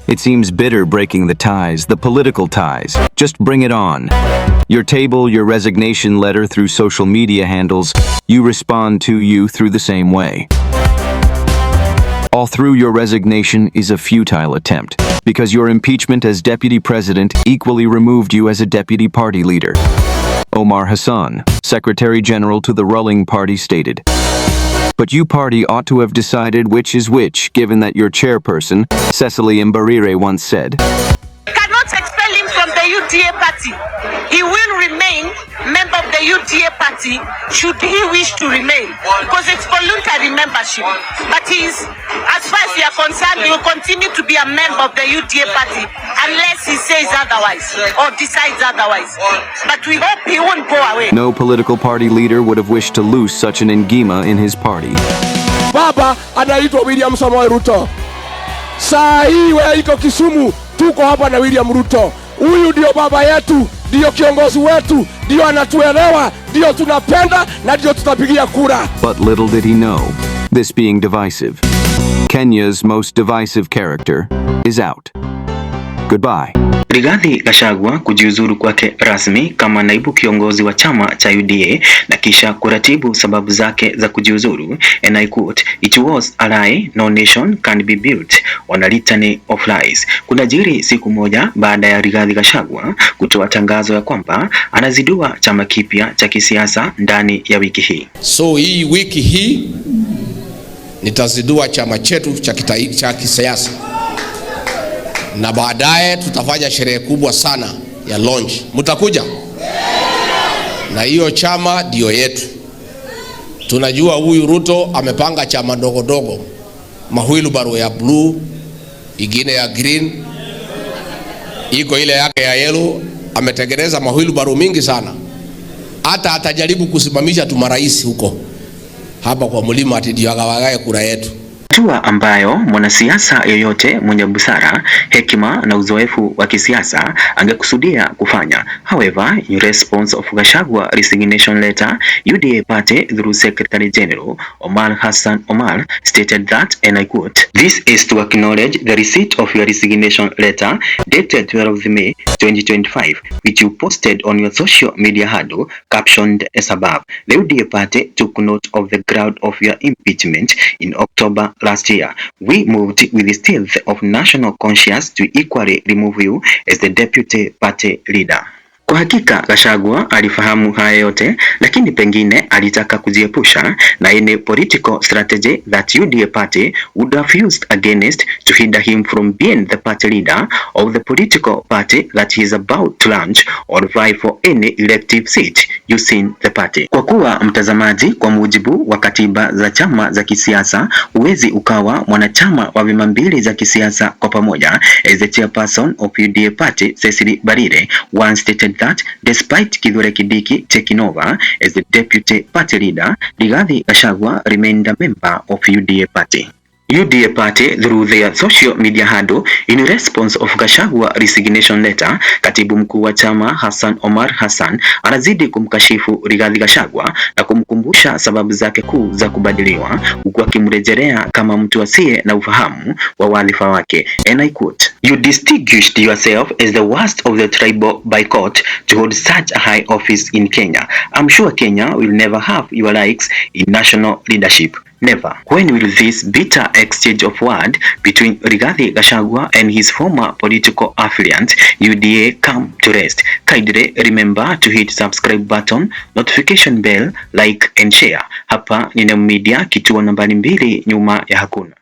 It seems bitter breaking the ties, the political ties. Just bring it on. Your table your resignation letter through social media handles, you respond to you through the same way. All through your resignation is a futile attempt, because your impeachment as deputy president equally removed you as a deputy party leader. Omar Hassan, Secretary General to the ruling party, stated, "But you party ought to have decided which is which, given that your chairperson, Cecily Mbarire, once said, cannot expel him from the UDA party. He will remain member of the UDA party should he wish to remain, because it's voluntary membership. But as far as we are concerned, he will continue to be a member of the UDA party unless he says otherwise or decides otherwise. But we hope he won't go away." No political party leader would have wished to lose such an Ngima in his party. Baba anaitwa William Samoei Ruto. Saa hii wewe iko Kisumu, tuko hapa na William Ruto. Huyu ndio baba yetu, ndio kiongozi wetu, ndio anatuelewa, ndio tunapenda na ndio tutapigia kura. But little did he know, this being divisive, Kenya's most divisive character, is out. Goodbye. Rigathi Gachagua kujiuzuru kwake rasmi kama naibu kiongozi wa chama cha UDA na kisha kuratibu sababu zake za kujiuzuru, and I quote, "It was a lie, no nation can be built on a litany of lies." Kunajiri siku moja baada ya Rigathi Gachagua kutoa tangazo ya kwamba anazidua chama kipya cha kisiasa ndani ya wiki hii. So hii wiki hii nitazidua chama chetu cha kisiasa, na baadaye tutafanya sherehe kubwa sana ya launch. Mtakuja? Na hiyo chama ndio yetu. Tunajua huyu Ruto amepanga chama dogo dogo, mahwilbaro ya blue, ingine ya green, iko ile yake ya yellow. Ametengeneza mahwilbaro mingi sana, hata atajaribu kusimamisha tumarais huko hapa kwa mlima ati ndio agawagae kura yetu. Hatua ambayo mwanasiasa yoyote mwenye busara, hekima na uzoefu wa kisiasa angekusudia kufanya. However, in response of Gachagua resignation letter, UDA party through Secretary General Omar Hassan Omar stated that, and I quote, "This is to acknowledge the receipt of your resignation letter dated 12th May 2025, which you posted on your social media handle captioned as above. The UDA party took note of the ground of your impeachment in October last year. We moved with the stealth of national conscience to equally remove you as the deputy party leader." Kwa hakika Gachagua alifahamu haya yote, lakini pengine alitaka kujiepusha na any political strategy that UDA party would have used against to hinder him from being the party leader of the political party that he is about to launch or vie for any elective seat using the party. Kwa kuwa mtazamaji, kwa mujibu wa katiba za chama za kisiasa, huwezi ukawa mwanachama wa vyama mbili za kisiasa kwa pamoja. As the chairperson of UDA party, Cecily Mbarire, once stated that despite Kithure Kindiki taking over as the deputy party leader, Rigathi Gachagua remained a member of UDA party. UDA party through their social media handle, in response of Gachagua resignation letter, katibu mkuu wa chama Hassan Omar Hassan anazidi kumkashifu Rigathi Gachagua na kumkumbusha sababu zake kuu za kubadiliwa, huku akimrejelea kama mtu asiye na ufahamu wa wadhifa wake, and I quote, "You distinguished yourself as the worst of the tribal boycott to hold such a high office in Kenya. I'm sure Kenya will never have your likes in national leadership. Never. When will this bitter exchange of word between Rigathi Gachagua and his former political affiliate UDA come to rest? Kindly remember to hit subscribe button, notification bell, like and share. Hapa ni Neom Media, kituo nambari 2 nyuma ya hakuna.